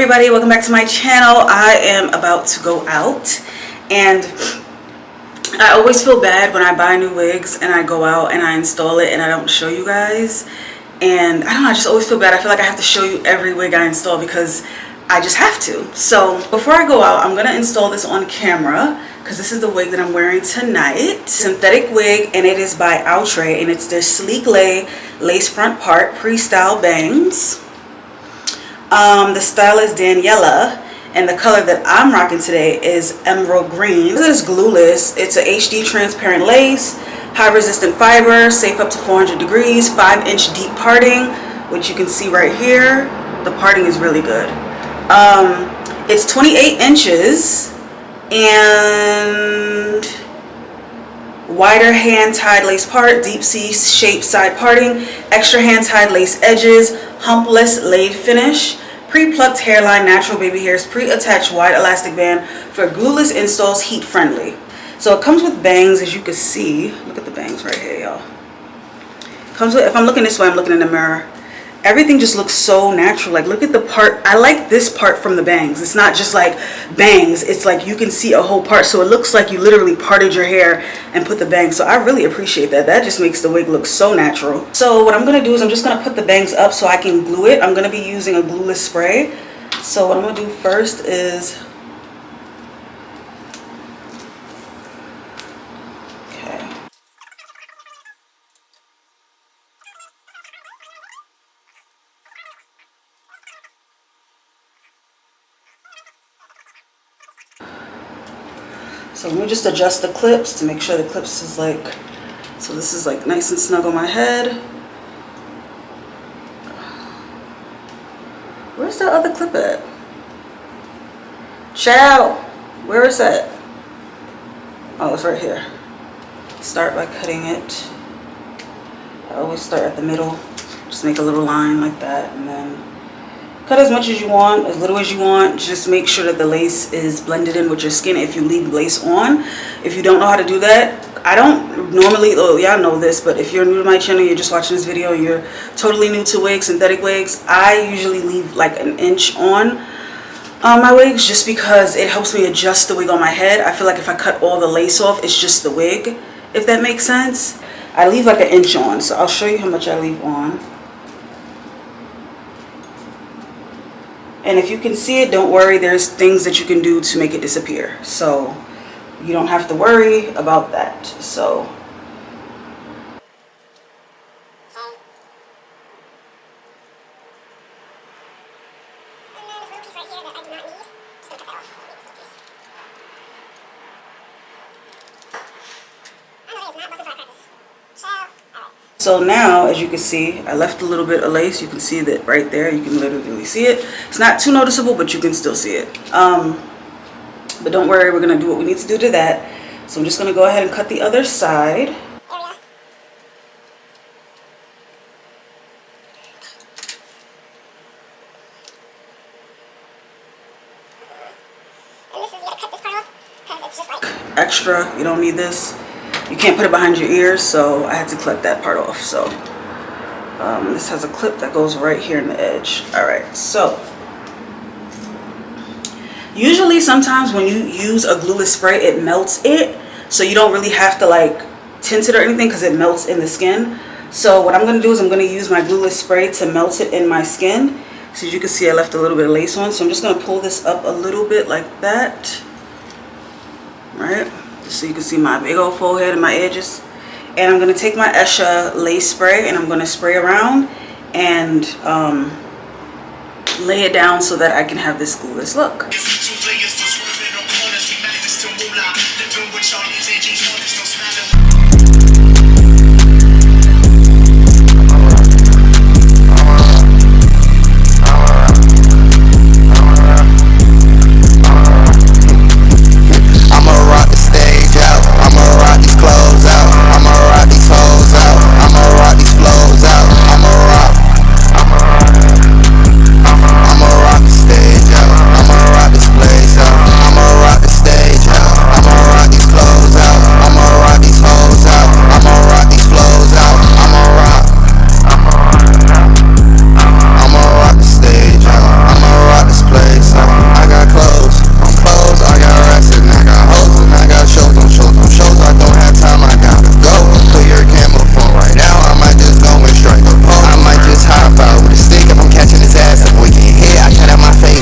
everybody, welcome back to my channel. I am about to go out, and I always feel bad when I buy new wigs and I go out and I install it and I don't show you guys. And I don't know, I just always feel bad. I feel like I have to show you every wig I install because I just have to. So before I go out, I'm gonna install this on camera because this is the wig that I'm wearing tonight. Synthetic wig, and it is by Outre, and it's their sleek lay lace front part pre-style bangs. The style is Daniela, and the color that I'm rocking today is emerald green. This is Gluless. It's a HD transparent lace, high resistant fiber, safe up to 400 degrees, 5-inch deep parting, which you can see right here. The parting is really good. It's 28 inches and wider hand-tied lace part, deep C-shaped side parting, extra hand-tied lace edges, humpless laid finish, pre-plucked hairline, natural baby hairs, pre-attached wide elastic band for glueless installs, heat friendly. So it comes with bangs, as you can see. Look at the bangs right here, y'all. Comes with, if I'm looking this way, I'm looking in the mirror. Everything just looks so natural. Like, look at the part. I like this part from the bangs. It's not just like bangs. It's like you can see a whole part. So it looks like you literally parted your hair and put the bangs. So I really appreciate that. That just makes the wig look so natural. So what I'm going to do is I'm just going to put the bangs up so I can glue it. I'm going to be using a glueless spray. So what I'm going to do first is... So let me just adjust the clips to make sure the clips is like, so this is like nice and snug on my head. Where's that other clip at? Chow, where is that? Oh, it's right here. Start by cutting it. I always start at the middle. Just make a little line like that, and then cut as much as you want, as little as you want. Just make sure that the lace is blended in with your skin if you leave lace on. If you don't know how to do that, I don't normally, oh y'all know this, but if you're new to my channel, you're just watching this video, you're totally new to wigs, synthetic wigs, I usually leave like an inch on my wigs just because it helps me adjust the wig on my head. I feel like if I cut all the lace off, it's just the wig, if that makes sense. I leave like an inch on, so I'll show you how much I leave on. And if you can see it, don't worry, there's things that you can do to make it disappear. So you don't have to worry about that. So So now, as you can see, I left a little bit of lace. You can see that right there. You can literally see it. It's not too noticeable, but you can still see it. But don't worry, we're going to do what we need to do to that. So I'm just going to go ahead and cut the other side. Extra, you don't need this. You can't put it behind your ears, so I had to clip that part off. So this has a clip that goes right here in the edge. All right, so usually sometimes when you use a glueless spray, it melts it, so you don't really have to like tint it or anything because it melts in the skin. So what I'm going to do is I'm going to use my glueless spray to melt it in my skin. So as you can see, I left a little bit of lace on, so I'm just going to pull this up a little bit like that. Right, so you can see my big old forehead and my edges. And I'm going to take my ESHA lace spray and I'm going to spray around and lay it down so that I can have this glueless look.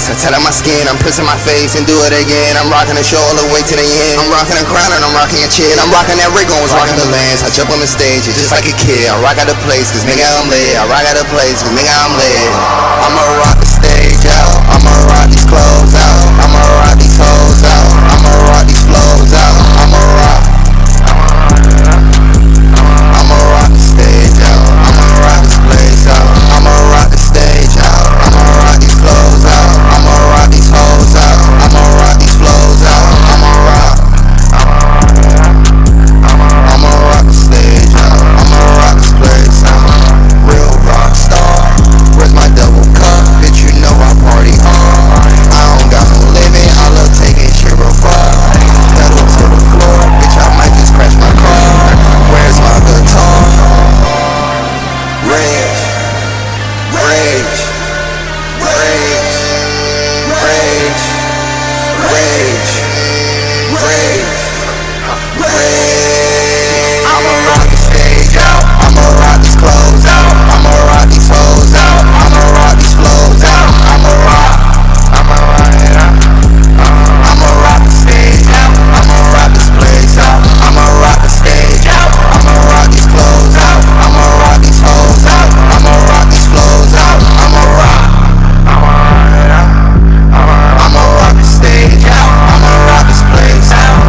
lace. I tell my skin, I'm pressing my face and do it again. I'm rocking the show all the way to the end. I'm rocking the crown and I'm rocking your chin. I'm rocking that rig on, rocking the lens. I jump on the stage, it's just like a kid. I rock out the place, cause nigga I'm lit. I rock out the place, cause nigga I'm lit. I'ma rock the stage out. I'ma rock these clothes out. I'ma rock these hoes out. I'ma rock these flows out. I'ma rock the stage out. I'ma rock this place out. I'ma rock the stage out. I'ma rock these clothes out. I'ma rock these hoes out. I'ma rock these flows out. I'ma rock the stage out. I'ma rock this place out. Real rock star. Where's my double cup? Bitch, you know I party hard. I don't got no living. I love taking shit real far. Pedal to the floor. Bitch, I might just crash my car. Where's my guitar? Rage, rage, rage, rage, rage, rage, rage. I'ma rock the stage out. I'ma rock these clothes out. I'ma rock these hoes out. I'ma rock these flows out. I'ma rock it out. I'ma rock the stage out. I'ma rock this place out. I'ma rock the stage out. I'ma rock these clothes out. I'ma rock these hoes out. I'ma rock these flows out. I'ma rock it out. I'ma rock the stage out. I'ma rock this place out.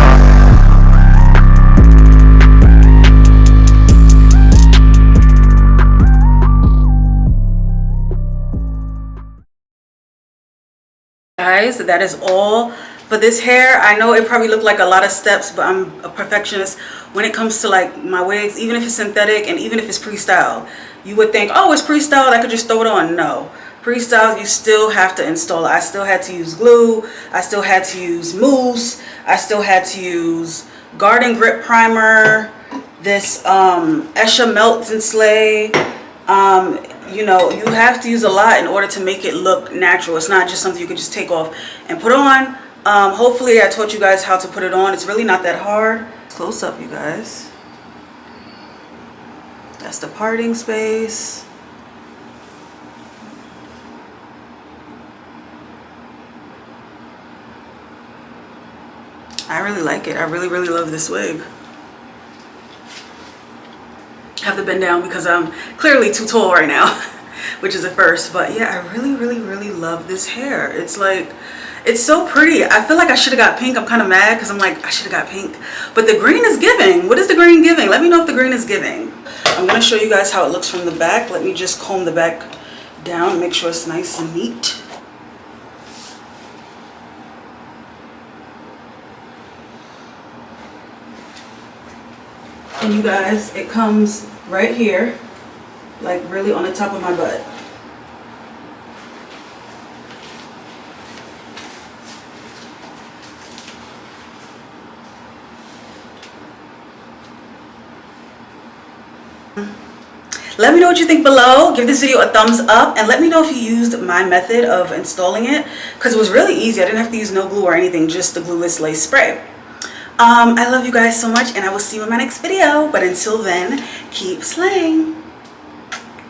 Guys, that is all for this hair. I know it probably looked like a lot of steps, but I'm a perfectionist when it comes to like my wigs, even if it's synthetic and even if it's pre-style. You would think, oh, it's pre-styled, I could just throw it on. No, pre-styled, you still have to install it. I still had to use glue. I still had to use mousse. I still had to use garden grip primer, this ESHA melts and slay. You know, you have to use a lot in order to make it look natural. It's not just something you can just take off and put on. Hopefully I taught you guys how to put it on. It's really not that hard. Close up, you guys. That's the parting space. I really like it. I really, really love this wig. I have to bend down because I'm clearly too tall right now, which is a first. But yeah, I really, really, really love this hair. It's like, it's so pretty. I feel like I should have got pink. I'm kind of mad because I'm like, I should have got pink. But the green is giving. What is the green giving? Let me know if the green is giving. I'm going to show you guys how it looks from the back. Let me just comb the back down, make sure it's nice and neat. And you guys, it comes right here, like really on the top of my butt. Let me know what you think below. Give this video a thumbs up and let me know if you used my method of installing it, because it was really easy. I didn't have to use no glue or anything, just the glueless lace spray. I love you guys so much and I will see you in my next video. But until then, keep slaying.